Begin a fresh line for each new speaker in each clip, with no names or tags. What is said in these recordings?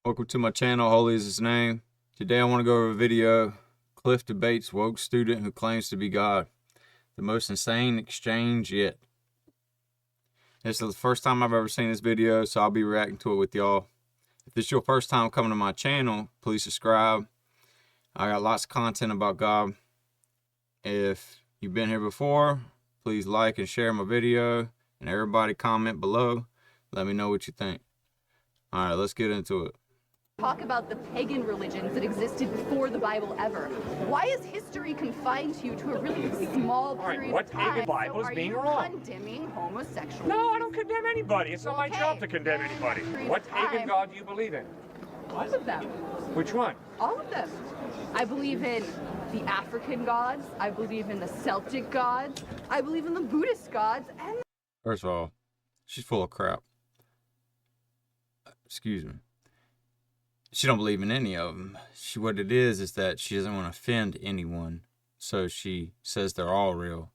Welcome to my channel, Holy is His Name. Today I want to go over a video, Cliffe debates woke student who claims to be God. The most insane exchange yet. This is the first time I've ever seen this video, so I'll be reacting to it with y'all. If this is your first time coming to my channel, please subscribe. I got lots of content about God. If you've been here before, please like and share my video. And everybody comment below. Let me know what you think. Alright, let's get into it.
Talk about the pagan religions that existed before the Bible ever. Why is history confined to you to a really small period
what
of time?
pagan Bible is being wrong?
Condemning homosexuality?
No, I don't condemn anybody. It's not my job to condemn anybody. What pagan God do you believe in?
All of them.
Which one?
All of them. I believe in the African gods. I believe in the Celtic gods. I believe in the Buddhist gods. And
First of all, she's full of crap. Excuse me. She don't believe in any of them. What it is that she doesn't want to offend anyone. So she says they're all real.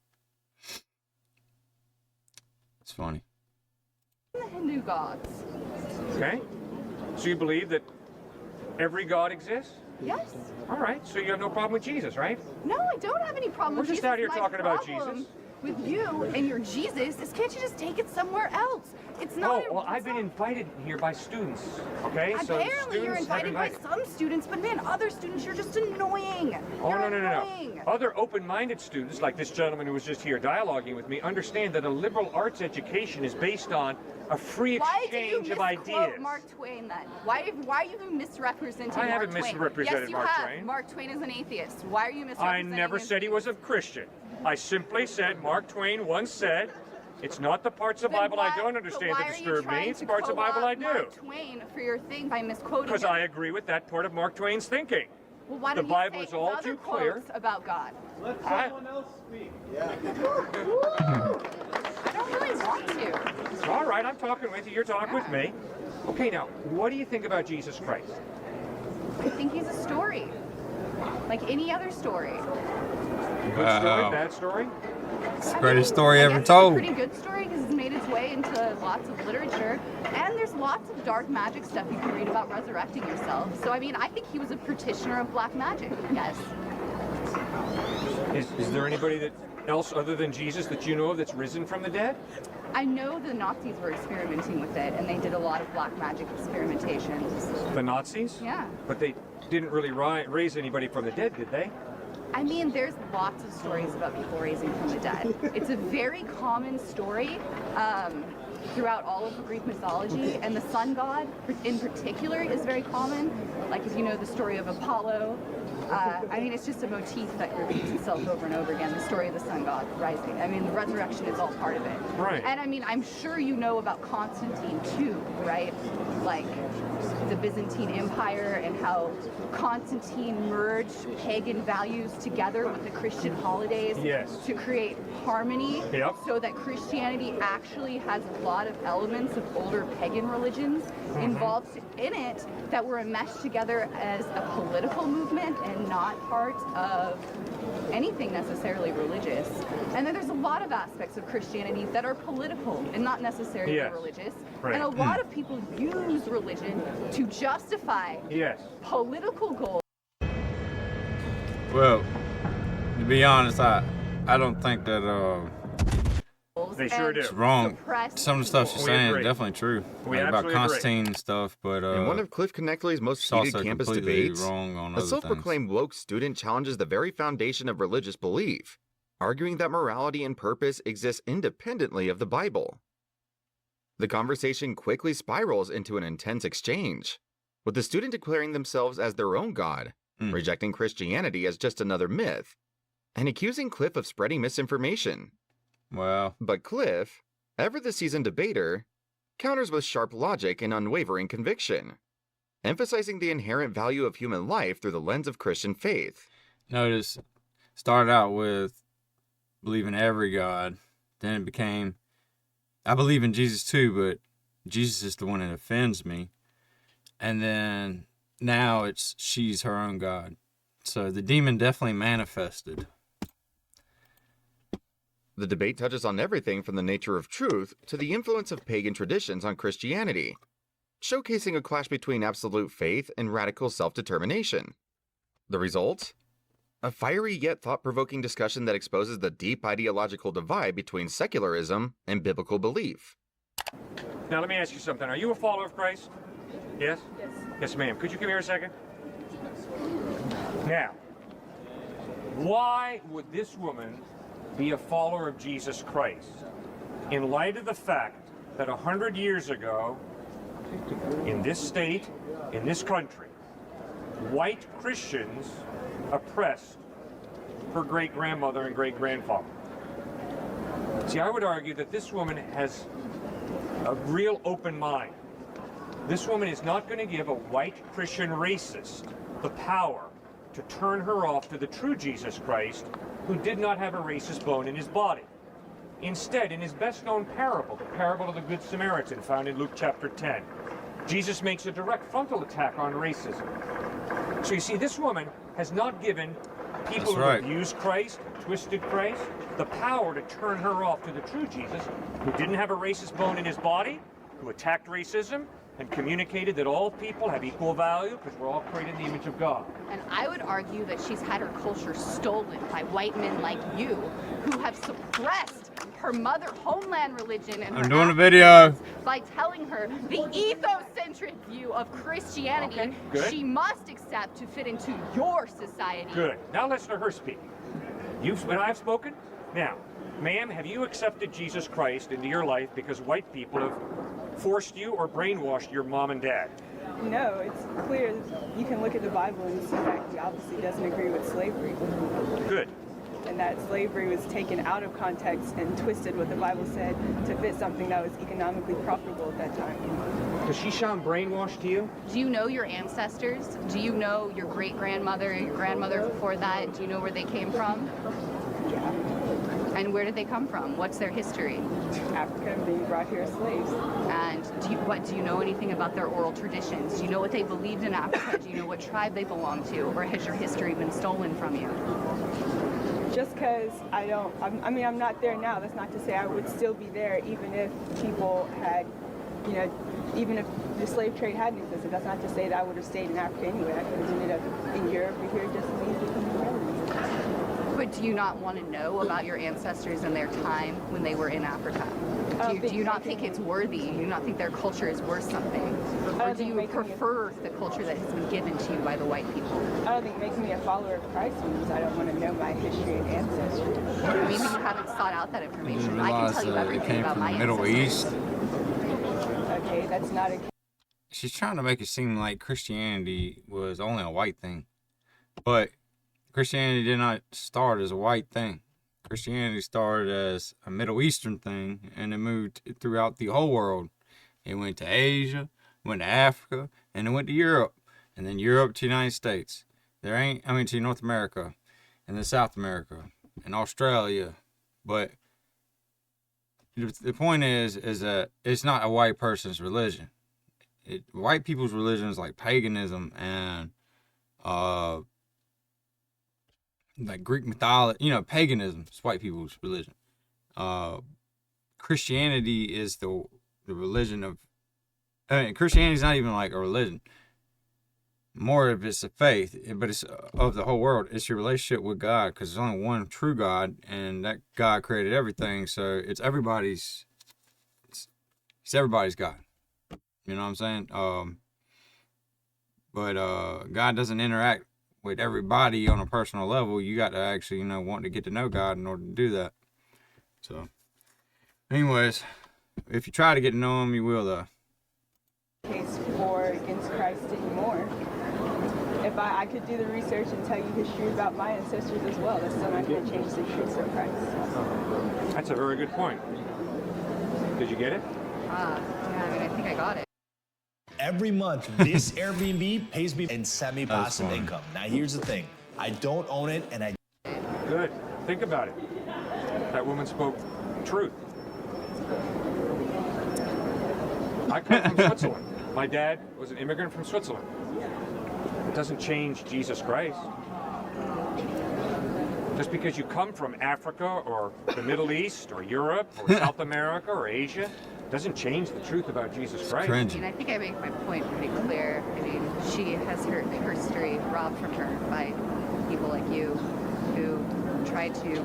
It's funny.
the Hindu gods.
Okay. So you believe that every God exists?
Yes.
All right. So you have no problem with Jesus, right?
No, I don't have any problem
We're
with
just
Jesus.
out here
My
talking about
problem
Jesus.
with you and your Jesus is, can't you just take it somewhere else? It's not.
Oh, well, I've been invited here by students, okay?
Apparently you're
students have
invited by some students, but man, other students, you're just annoying.
Oh,
You're
no.
annoying.
Other open-minded students, like this gentleman who was just here dialoguing with me, understand that a liberal arts education is based on a free exchange of
Why
ideas.
do you misquote Mark Twain then? Why are you misrepresenting
I haven't
Mark Twain?
misrepresented
yes, you
Mark
have.
Twain.
Mark Twain is an atheist. Why are you
I
misrepresenting
never
his
said he was a Christian. I simply said Mark Twain once said, it's not the parts of the Bible I don't understand that disturb me, it's parts of the Bible I do.
Mark Twain for your thing by misquoting
Because
him.
I agree with that part of Mark Twain's thinking.
Well, why
The
don't
Bible
you
is
say
all
his other
too clear.
quotes about God?
Let someone else speak. Yeah.
I don't really want to.
All right, I'm talking with you, you're talking with me. Okay, now, what do you think about Jesus Christ?
I think he's a story, like any other story.
Good story, bad story?
It's the greatest story
I
ever
guess
told.
It's a pretty good story because it's made its way into lots of literature, and there's lots of dark magic stuff you can read about resurrecting yourself. So I mean, I think he was a practitioner of black magic. Yes.
Is there anybody else other than Jesus that you know of that's risen from the dead?
I know the Nazis were experimenting with it, and they did a lot of black magic experimentations.
The Nazis?
Yeah.
But they didn't really raise anybody from the dead, did they?
I mean, there's lots of stories about people raising from the dead. It's a very common story throughout all of Greek mythology, and the sun god in particular is very common. Like if you know the story of Apollo, I mean, it's just a motif that repeats itself over and over again, the story of the sun god rising. I mean, the resurrection is all part of it.
Right.
And I mean, I'm sure you know about Constantine too, right? Like the Byzantine Empire and how Constantine merged pagan values together with the Christian holidays to create harmony, so that Christianity actually has a lot of elements of older pagan religions involved in it that were enmeshed together as a political movement and not part of anything necessarily religious. And then there's a lot of aspects of Christianity that are political and not necessarily religious.
Right.
And a lot of people use religion to justify political goals.
Well, to be honest, I don't think that
They sure do.
it's wrong. Some of the stuff she's saying is definitely true. Like about Constantine and stuff, but
in one of Cliffe Connectly's most
it's
heated
also
campus
completely
debates,
wrong on
a
other
self-proclaimed woke student challenges the very foundation of religious belief, arguing that morality and purpose exist independently of the Bible. The conversation quickly spirals into an intense exchange, with the student declaring themselves as their own god, rejecting Christianity as just another myth, and accusing Cliffe of spreading misinformation.
Wow.
But Cliffe, ever the seasoned debater, counters with sharp logic and unwavering conviction, emphasizing the inherent value of human life through the lens of Christian faith.
Notice, started out with believing every God, then it became, I believe in Jesus too, but Jesus is the one that offends me. And then now it's she's her own God. So the demon definitely manifested.
The debate touches on everything from the nature of truth to the influence of pagan traditions on Christianity, showcasing a clash between absolute faith and radical self-determination. The result? A fiery yet thought-provoking discussion that exposes the deep ideological divide between secularism and biblical belief.
Now let me ask you something. Are you a follower of Christ? Yes?
Yes.
Yes, ma'am. Could you come here a second? Now, why would this woman be a follower of Jesus Christ in light of the fact that 100 years ago, in this state, in this country, white Christians oppressed her great-grandmother and great-grandfather? See, I would argue that this woman has a real open mind. This woman is not going to give a white Christian racist the power to turn her off to the true Jesus Christ, who did not have a racist bone in his body. Instead, in his best-known parable, the parable of the Good Samaritan, found in Luke chapter 10, Jesus makes a direct frontal attack on racism. So you see, this woman has not given people who abuse Christ, twisted Christ, the power to turn her off to the true Jesus, who didn't have a racist bone in his body, who attacked racism, and communicated that all people have equal value because we're all created in the image of God.
And I would argue that she's had her culture stolen by white men like you, who have suppressed her mother homeland religion and
I'm doing a video
by telling her the ethocentric view of Christianity she must accept to fit into your society.
Good. Now listen to her speak. And I've spoken. Now, ma'am, have you accepted Jesus Christ into your life because white people have forced you or brainwashed your mom and dad?
No, it's clear. You can look at the Bible and see that he obviously doesn't agree with slavery.
Good.
And that slavery was taken out of context and twisted what the Bible said to fit something that was economically profitable at that time.
Does she sound brainwashed to you?
Do you know your ancestors? Do you know your great-grandmother, your grandmother before that? Do you know where they came from?
Yeah.
And where did they come from? What's their history?
Africa being brought here as slaves.
And do you know anything about their oral traditions? Do you know what they believed in Africa? Do you know what tribe they belonged to? Or has your history been stolen from you?
Just because I'm not there now, that's not to say I would still be there even if people had, even if the slave trade hadn't existed. That's not to say that I would have stayed in Africa anyway. I could have ended up in Europe or here just as easily from the Netherlands.
But do you not want to know about your ancestors and their time when they were in Africa? Do you not think it's worthy? Do you not think their culture is worth something? Or do you prefer the culture that has been given to you by the white people?
I don't think making me a follower of Christ means I don't want to know my history and ancestry.
Maybe you haven't sought out that information. I can tell you everything about my
Middle East.
Okay, that's not a...
She's trying to make it seem like Christianity was only a white thing. But Christianity did not start as a white thing. Christianity started as a Middle Eastern thing, and it moved throughout the whole world. It went to Asia, went to Africa, and it went to Europe, and then Europe to the United States. To North America, and then South America, and Australia. But the point is that it's not a white person's religion. White people's religion is like paganism and like Greek mythology, paganism is white people's religion. Christianity is the religion of, Christianity is not even like a religion. More of it's a faith, but it's of the whole world. It's your relationship with God, because there's only one true God, and that God created everything. So it's everybody's God. You know what I'm saying? But God doesn't interact with everybody on a personal level. You got to actually, want to get to know God in order to do that. So, anyways, if you try to get to know Him, you will, though.
Case for against Christ anymore. If I could do the research and tell you history about my ancestors as well, that's still not going to change the truth of Christ.
That's a very good point. Did you get it?
Yeah, I think I got it.
Every month, this Airbnb pays me in semi-passive income. Now, here's the thing. I don't own it, and I...
Good. Think about it. That woman spoke truth. I come from Switzerland. My dad was an immigrant from Switzerland. It doesn't change Jesus Christ. Just because you come from Africa or the Middle East or Europe or South America or Asia doesn't change the truth about Jesus Christ.
I mean, I think I make my point pretty clear. I mean, she has her history robbed from her by people like you who try to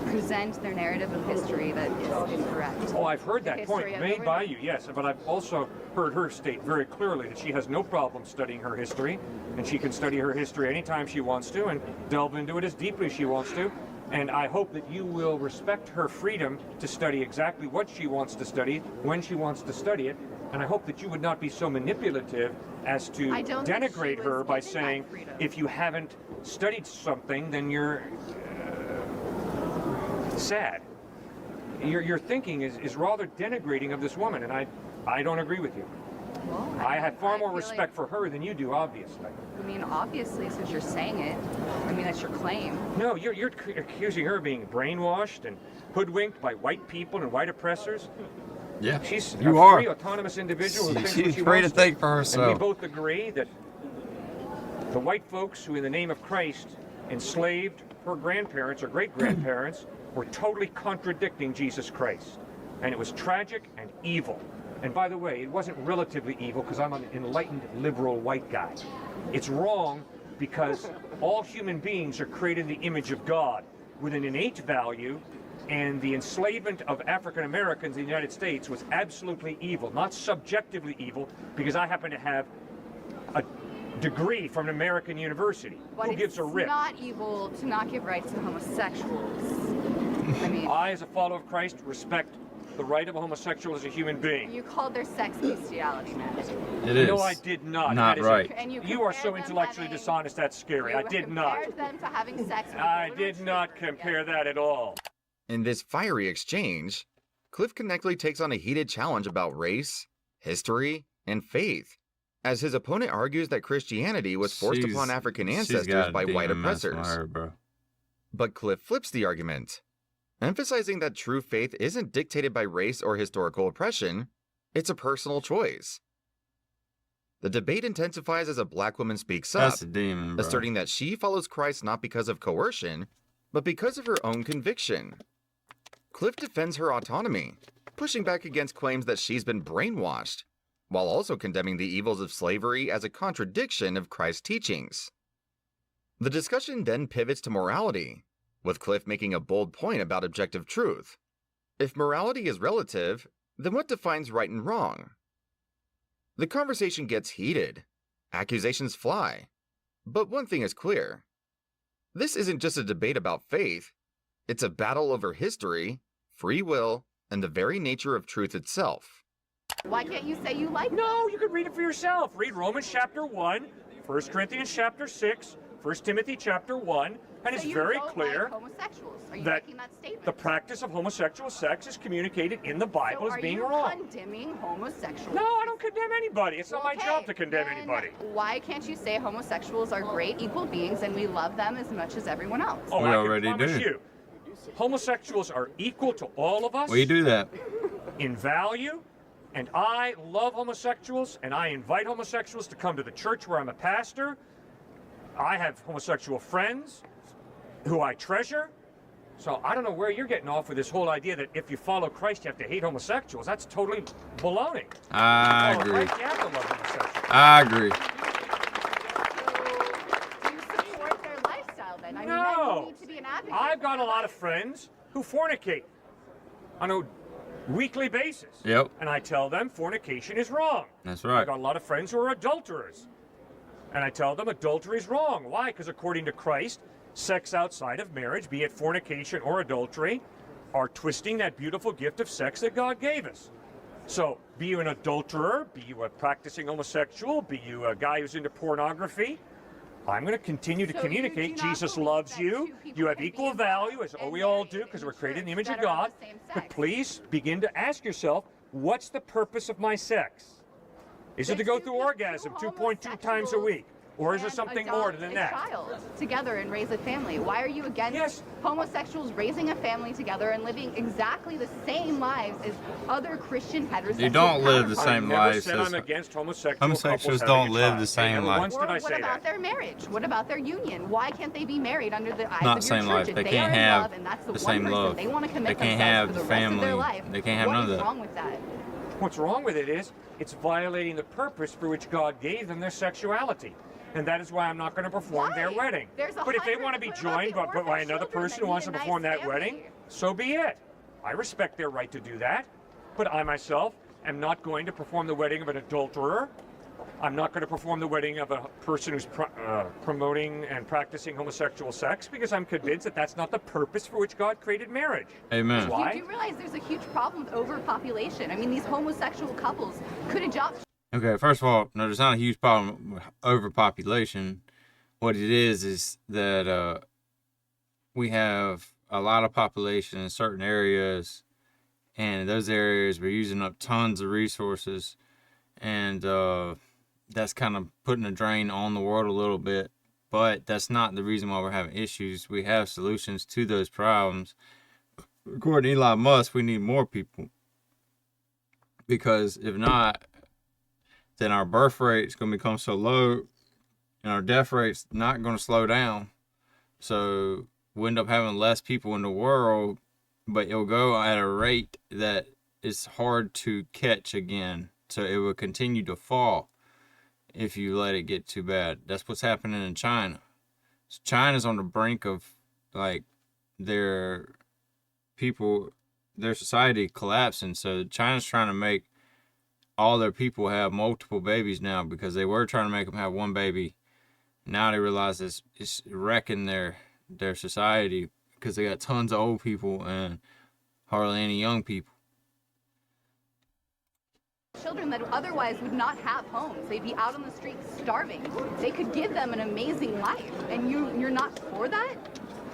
present their narrative of history that is incorrect.
Oh, I've heard that point
History of
made by
everything.
you, yes, but I've also heard her state very clearly that she has no problem studying her history, and she can study her history anytime she wants to and delve into it as deeply as she wants to. And I hope that you will respect her freedom to study exactly what she wants to study, when she wants to study it. And I hope that you would not be so manipulative as to
I don't think
denigrate
she
her
was
by
given that
saying,
freedom.
if you haven't studied something, then you're sad. Your thinking is rather denigrating of this woman, and I don't agree with you.
Well,
I have far more
feel
respect for her than you do, obviously.
I mean, obviously, since you're saying it, I mean, that's your claim.
No, you're accusing her of being brainwashed and hoodwinked by white people and white oppressors.
Yeah,
She's
you
a
are.
free, autonomous individual who thinks what
She's
she
free to
wants
think for
And we
herself.
both agree that the white folks who, in the name of Christ, enslaved her grandparents or great-grandparents were totally contradicting Jesus Christ. And it was tragic and evil. And by the way, it wasn't relatively evil because I'm an enlightened, liberal white guy. It's wrong because all human beings are created in the image of God with an innate value, and the enslavement of African Americans in the United States was absolutely evil, not subjectively evil, because I happen to have a degree from an American university.
But
Who gives a rip?
It's not evil to not give rights to homosexuals. I mean,
I, as a follower of Christ, respect the right of a homosexual as a human being.
you called their sex bestiality, man.
It is.
No, I did not.
Not
That is
right.
And
You are
compared
so
them
intellectually
having-
dishonest, that's scary. I
You
did not.
compared them to having sex with
I
golden
did not
retrievers.
compare that at all.
In this fiery exchange, Cliffe Connectly takes on a heated challenge about race, history, and faith, as his opponent argues that Christianity was forced upon African
she's
ancestors
got a
by white
demon messing with
oppressors.
her, bro.
But Cliffe flips the argument, emphasizing that true faith isn't dictated by race or historical oppression, it's a personal choice. The debate intensifies as a black woman speaks up,
That's a demon, bro.
asserting that she follows Christ not because of coercion, but because of her own conviction. Cliffe defends her autonomy, pushing back against claims that she's been brainwashed, while also condemning the evils of slavery as a contradiction of Christ's teachings. The discussion then pivots to morality, with Cliffe making a bold point about objective truth. If morality is relative, then what defines right and wrong? The conversation gets heated, accusations fly, but one thing is clear. This isn't just a debate about faith, it's a battle over history, free will, and the very nature of truth itself.
Why can't you say you like
No, you can read it for yourself. Read Romans chapter 1, 1 Corinthians chapter 6, 1 Timothy chapter 1, and it's
So you
very
don't
clear
like homosexuals? Are you
that
making that statement?
the practice of homosexual sex is communicated in the Bible
so
as being
are you
wrong.
condemning homosexuals?
No, I don't condemn anybody. It's not my
Okay,
job to condemn
then
anybody.
Why can't you say homosexuals are great, equal beings, and we love them as much as everyone else?
Oh,
We
I
already
can promise
do.
you, homosexuals are equal to all of us
We do that.
in value, and I love homosexuals, and I invite homosexuals to come to the church where I'm a pastor. I have homosexual friends who I treasure. So I don't know where you're getting off with this whole idea that if you follow Christ, you have to hate homosexuals. That's totally baloney.
I
Follow
agree.
Christ, you have to love homosexuals.
I agree.
Do you support their lifestyle then? I mean, then
No.
you need to be an advocate.
I've got
for
a lot
their
of friends who fornicate on a weekly basis.
Yep.
And I tell them fornication is wrong.
That's
I've
right.
got a lot of friends who are adulterers. And I tell them adultery is wrong. Why? Because according to Christ, sex outside of marriage, be it fornication or adultery, are twisting that beautiful gift of sex that God gave us. So, be you an adulterer, be you a practicing homosexual, be you a guy who's into pornography, I'm going to continue to
So you
communicate
do not
Jesus
believe
loves
that
you.
two people
You have
can be
equal
involved
value, as
and
we all
married
do, because
in
we're created in the
church
image of
that are
God.
of the same
But
sex?
please begin to ask yourself, what's the purpose of my sex? Is it to
That
go
two
through
people-
orgasm
two
2.2 times a week? Or is there
and
something more
adopt
than
a
that?
child together and raise a family. Why are you against
Yes.
homosexuals raising a family together and living exactly the same lives as other Christian heterosexual
You don't live the
counterparts?
same
I never
lives
said
as-
I'm against homosexual
Homosexuals
couples
don't
having a
live
child.
the same
Never
life.
once did I
What
say
about
that.
their marriage? What about their union? Why can't they be married under the eyes
Not
of
same
your church?
life.
If
They
they
can't
are in
have
love and that's the
the
one
same
person
love.
they want to commit
They can't
themselves
have
for
the
the rest of their
family.
life.
They can't have
What
none of
is
that.
wrong with that?
What's wrong with it is it's violating the purpose for which God gave them their sexuality. And that is why I'm not going to perform their wedding. But if they want to be joined by another person who wants to perform that wedding, so be it. I respect their right to do that. But I myself am not going to perform the wedding of an adulterer. I'm not going to perform the wedding of a person who's promoting and practicing homosexual sex, because I'm convinced that that's not the purpose for which God created marriage.
Amen.
Why?
You do realize there's a huge problem with overpopulation. I mean, these homosexual couples could adopt.
Okay, first of all, no, there's not a huge problem with overpopulation. What it is that we have a lot of population in certain areas, and in those areas we're using up tons of resources, and that's kind of putting a drain on the world a little bit. But that's not the reason why we're having issues. We have solutions to those problems. According to Elon Musk, we need more people, because if not, then our birth rate is going to become so low, and our death rate's not going to slow down. So we end up having less people in the world, but it'll go at a rate that is hard to catch again. So it will continue to fall if you let it get too bad. That's what's happening in China. So China's on the brink of, like, their society collapsing. So China's trying to make all their people have multiple babies now, because they were trying to make them have one baby. Now they realize it's wrecking their society, because they got tons of old people and hardly any young people.
Children that otherwise would not have homes. They'd be out on the streets starving. They could give them an amazing life. And you're not for that?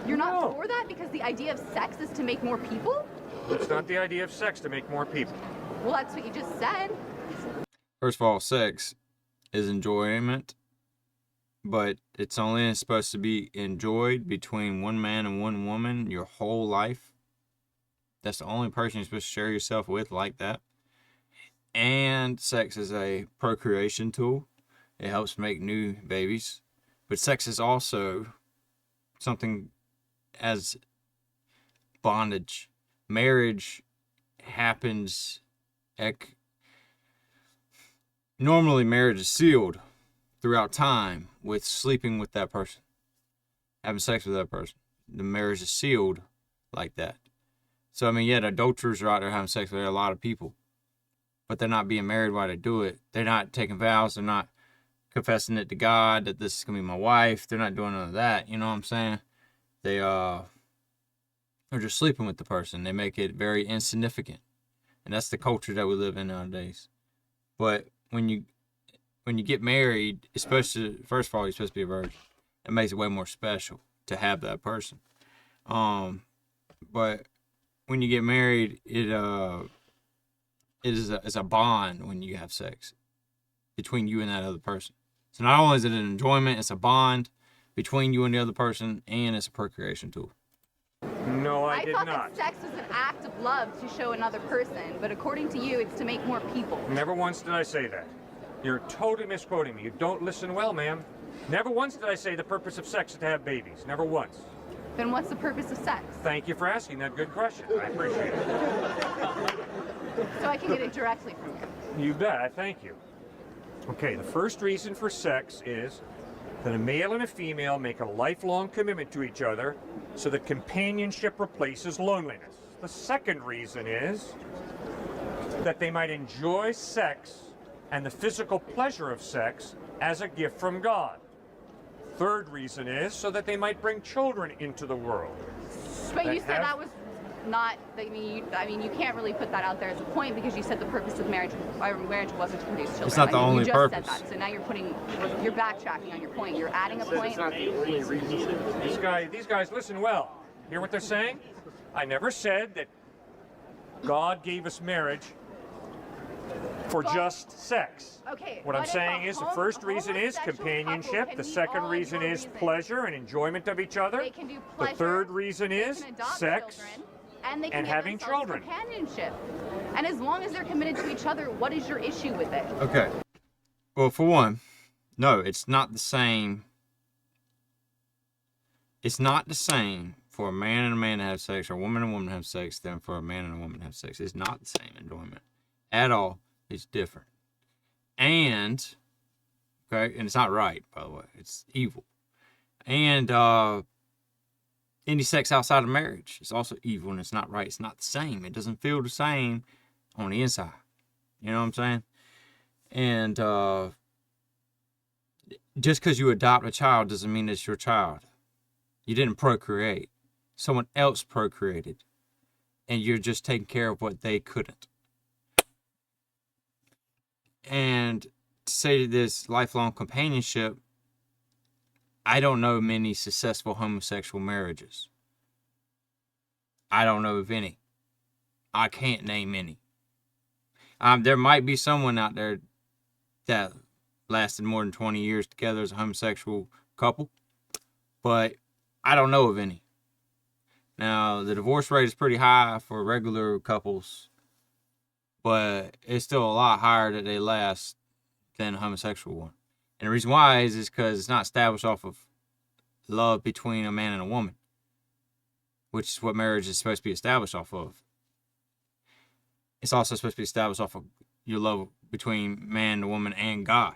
You're not for that because the idea of sex is to make more people?
It's not the idea of sex to make more people.
Well, that's what you just said.
First of all, sex is enjoyment, but it's only supposed to be enjoyed between one man and one woman your whole life. That's the only person you're supposed to share yourself with like that. And sex is a procreation tool. It helps make new babies. But sex is also something as bondage. Marriage happens. Normally, marriage is sealed throughout time with sleeping with that person, having sex with that person. The marriage is sealed like that. So, I mean, yeah, the adulterers are out there having sex with a lot of people, but they're not being married while they do it. They're not taking vows. They're not confessing it to God that this is going to be my wife. They're not doing none of that. You know what I'm saying? They're just sleeping with the person. They make it very insignificant. And that's the culture that we live in nowadays. But when you get married, especially, first of all, you're supposed to be a virgin. It makes it way more special to have that person. But when you get married, it's a bond when you have sex between you and that other person. So not only is it an enjoyment, it's a bond between you and the other person, and it's a procreation tool.
No, I did
thought
not.
that sex was an act of love to show another person, but according to you, it's to make more people.
Never once did I say that. You're totally misquoting me. You don't listen well, ma'am. Never once did I say the purpose of sex is to have babies. Never once.
Then what's the purpose of sex?
Thank you for asking that good question. I appreciate it.
So I can get it directly from you.
You bet. Thank you. Okay, the first reason for sex is that a male and a female make a lifelong commitment to each other so that companionship replaces loneliness. The second reason is that they might enjoy sex and the physical pleasure of sex as a gift from God. Third reason is so that they might bring children into the world.
But you said that was not, I mean, you can't really put that out there as a point, because you said the purpose of marriage wasn't to produce children.
It's not the only
you
purpose.
Just said that, so now you're backtracking on your point. You're adding a point.
It's not the only reason.
These guys listen well. Hear what they're saying? I never said that God gave us marriage for just sex.
Okay.
What I'm saying is the first reason is companionship, the second reason is pleasure and enjoyment of each other,
They can do
the
pleasure,
third reason
they
is
can adopt
sex,
children, and they can
and
give
having
themselves
children.
companionship. And as long as they're committed to each other, what is your issue with it?
Okay. Well, for one, no, it's not the same. It's not the same for a man and a man to have sex, or a woman and a woman to have sex, than for a man and a woman to have sex. It's not the same enjoyment at all. It's different. And, okay, and it's not right, by the way. It's evil. And any sex outside of marriage is also evil, and it's not right. It's not the same. It doesn't feel the same on the inside. You know what I'm saying? And just because you adopt a child doesn't mean it's your child. You didn't procreate. Someone else procreated. And you're just taking care of what they couldn't. And to say this lifelong companionship, I don't know many successful homosexual marriages. I don't know of any. I can't name any. There might be someone out there that lasted more than 20 years together as a homosexual couple, but I don't know of any. Now, the divorce rate is pretty high for regular couples, but it's still a lot higher that they last than a homosexual one. And the reason why is because it's not established off of love between a man and a woman, which is what marriage is supposed to be established off of. It's also supposed to be established off of your love between man and woman and God,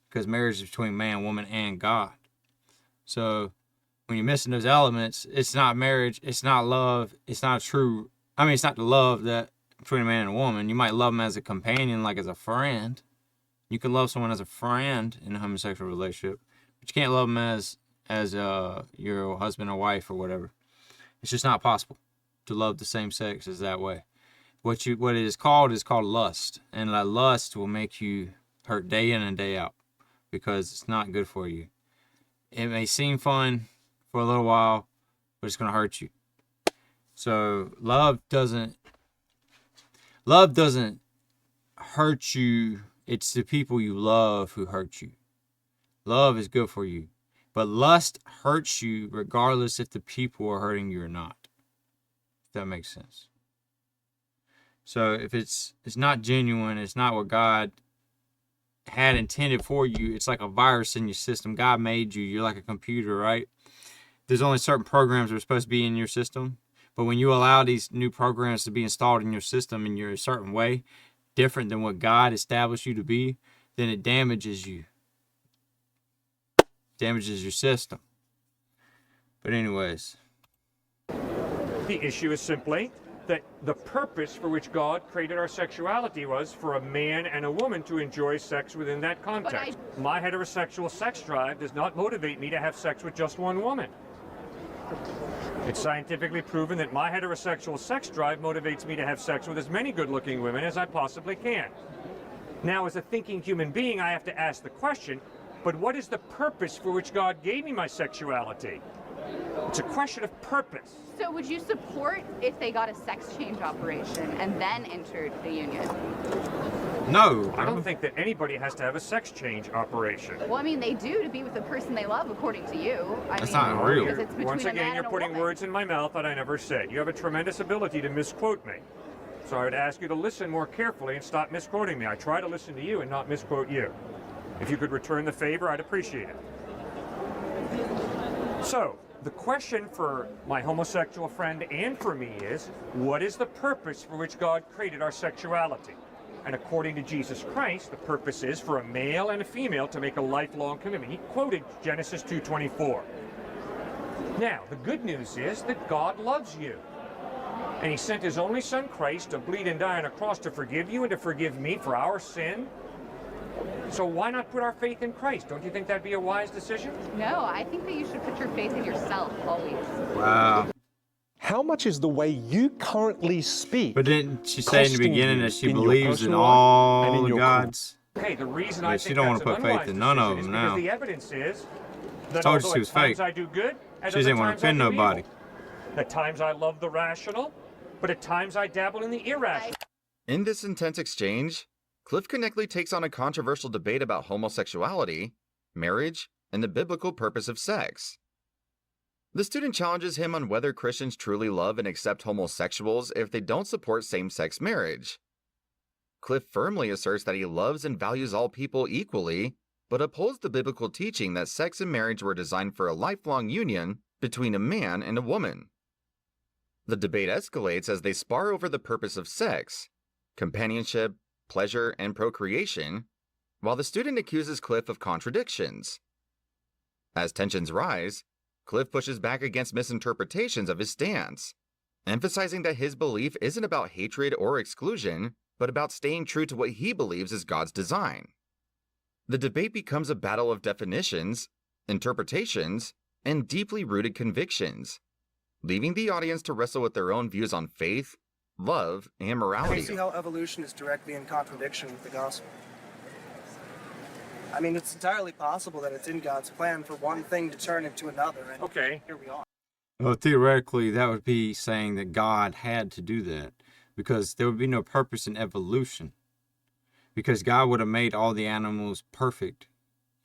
because marriage is between man, woman, and God. So when you're missing those elements, it's not marriage, it's not love, it's not true. I mean, it's not the love that between a man and a woman. You might love them as a companion, like as a friend. You can love someone as a friend in a homosexual relationship, but you can't love them as your husband or wife or whatever. It's just not possible to love the same sex as that way. What it is called lust, and that lust will make you hurt day in and day out because it's not good for you. It may seem fun for a little while, but it's going to hurt you. So love doesn't hurt you. It's the people you love who hurt you. Love is good for you, but lust hurts you regardless if the people are hurting you or not. If that makes sense. So if it's not genuine, it's not what God had intended for you. It's like a virus in your system. God made you. You're like a computer, right? There's only certain programs that are supposed to be in your system. But when you allow these new programs to be installed in your system in your certain way, different than what God established you to be, then it damages you. Damages your system. But anyways.
The issue is simply that the purpose for which God created our sexuality was for a man and a woman to enjoy sex within that context. My heterosexual sex drive does not motivate me to have sex with just one woman. It's scientifically proven that my heterosexual sex drive motivates me to have sex with as many good-looking women as I possibly can. Now, as a thinking human being, I have to ask the question, but what is the purpose for which God gave me my sexuality? It's a question of purpose.
So would you support if they got a sex change operation and then entered the union?
No.
I don't think that anybody has to have a sex change operation.
Well, I mean, they do to be with the person they love, according to you.
That's not real.
Because it's between
Once
a man
again, you're
and a
putting
woman.
words in my mouth that I never said. You have a tremendous ability to misquote me. So I would ask you to listen more carefully and stop misquoting me. I try to listen to you and not misquote you. If you could return the favor, I'd appreciate it. So, the question for my homosexual friend and for me is, what is the purpose for which God created our sexuality? And according to Jesus Christ, the purpose is for a male and a female to make a lifelong commitment. He quoted Genesis 2:24. Now, the good news is that God loves you. And he sent his only son, Christ, to bleed and die on a cross to forgive you and to forgive me for our sin. So why not put our faith in Christ? Don't you think that'd be a wise decision?
No, I think that you should put your faith in yourself always.
Wow.
How much is the way you currently speak?
But didn't she say in the
costing
beginning
you
that she
in your
believes in
personal life and in
all the
your
gods?
Okay, the reason
Yeah,
I
she
think
don't
that's
wanna
an
put faith
unwise
in none of
decision
them
is
now.
because the evidence is that
Told you
although
she was
at times
fake.
I do good, at
She
other
didn't want
times
to offend
I do
nobody.
evil. At times I love the rational, but at times I dabble in the irrational.
In this intense exchange, Cliffe Connectly takes on a controversial debate about homosexuality, marriage, and the biblical purpose of sex. The student challenges him on whether Christians truly love and accept homosexuals if they don't support same-sex marriage. Cliffe firmly asserts that he loves and values all people equally, but upholds the biblical teaching that sex and marriage were designed for a lifelong union between a man and a woman. The debate escalates as they spar over the purpose of sex, companionship, pleasure, and procreation, while the student accuses Cliffe of contradictions. As tensions rise, Cliffe pushes back against misinterpretations of his stance, emphasizing that his belief isn't about hatred or exclusion, but about staying true to what he believes is God's design. The debate becomes a battle of definitions, interpretations, and deeply rooted convictions, leaving the audience to wrestle with their own views on faith, love, and
I
morality.
don't see how evolution is directly in contradiction with the gospel. I mean, it's entirely possible that it's in God's plan for one thing to turn into another, and
Okay.
here we are.
Well, theoretically, that would be saying that God had to do that because there would be no purpose in evolution. Because God would have made all the animals perfect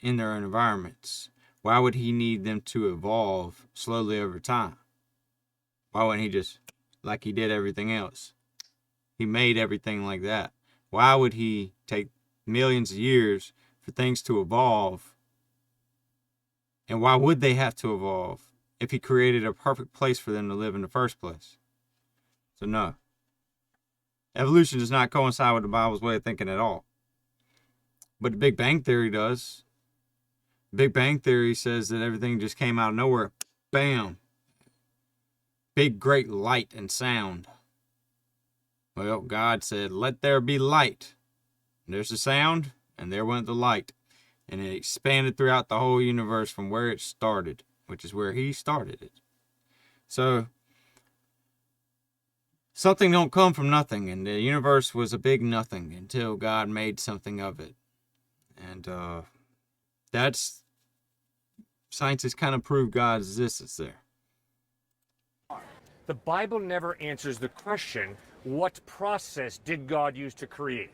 in their environments. Why would he need them to evolve slowly over time? Why wouldn't he just, like he did everything else? He made everything like that. Why would he take millions of years for things to evolve? And why would they have to evolve if he created a perfect place for them to live in the first place? So no. Evolution does not coincide with the Bible's way of thinking at all. But the Big Bang Theory does. Big Bang Theory says that everything just came out of nowhere. Bam. Big, great light and sound. Well, God said, let there be light. And there's the sound, and there went the light. And it expanded throughout the whole universe from where it started, which is where he started it. So, something don't come from nothing, and the universe was a big nothing until God made something of it. And that's, scientists kind of prove God's existence there.
The Bible never answers the question, what process did God use to create?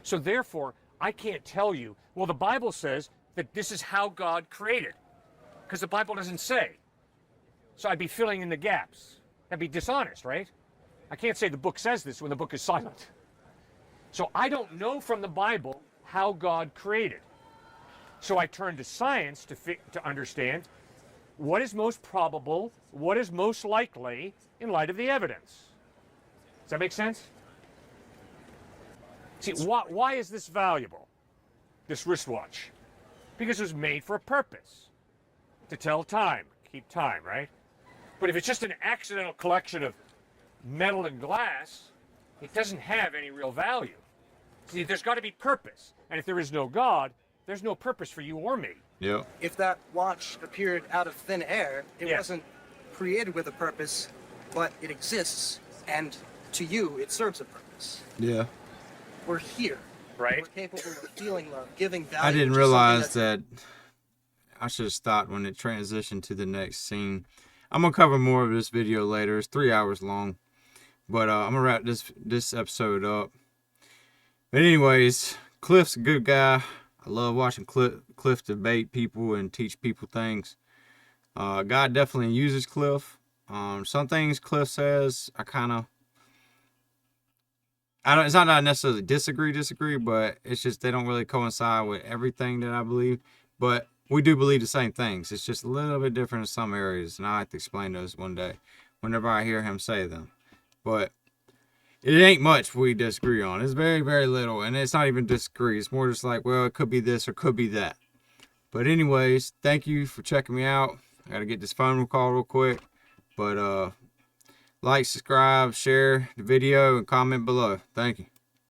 So therefore, I can't tell you, well, the Bible says that this is how God created, because the Bible doesn't say. So I'd be filling in the gaps. That'd be dishonest, right? I can't say the book says this when the book is silent. So I don't know from the Bible how God created. So I turn to science to understand what is most probable, what is most likely in light of the evidence. Does that make sense? See, why is this valuable, this wristwatch? Because it was made for a purpose, to tell time, keep time, right? But if it's just an accidental collection of metal and glass, it doesn't have any real value. See, there's got to be purpose. And if there is no God, there's no purpose for you or me.
Yep.
If that watch appeared out of thin air, it
Yeah.
wasn't created with a purpose, but it exists, and to you, it serves a purpose.
Yeah.
We're here.
Right.
We're capable of feeling love, giving value.
I didn't
to something
realize
that's-
that I should have stopped when it transitioned to the next scene. I'm going to cover more of this video later. It's 3 hours long. But I'm going to wrap this episode up. But anyways, Cliff's a good guy. I love watching Cliff debate people and teach people things. God definitely uses Cliff. Some things Cliff says, it's not that I necessarily disagree, but it's just they don't really coincide with everything that I believe. But we do believe the same things. It's just a little bit different in some areas, and I have to explain those one day whenever I hear him say them. But it ain't much we disagree on. It's very, very little, and it's not even disagree. It's more just like, well, it could be this or could be that. But anyways, thank you for checking me out. I got to get this phone call real quick. But like, subscribe, share the video, and comment below. Thank you.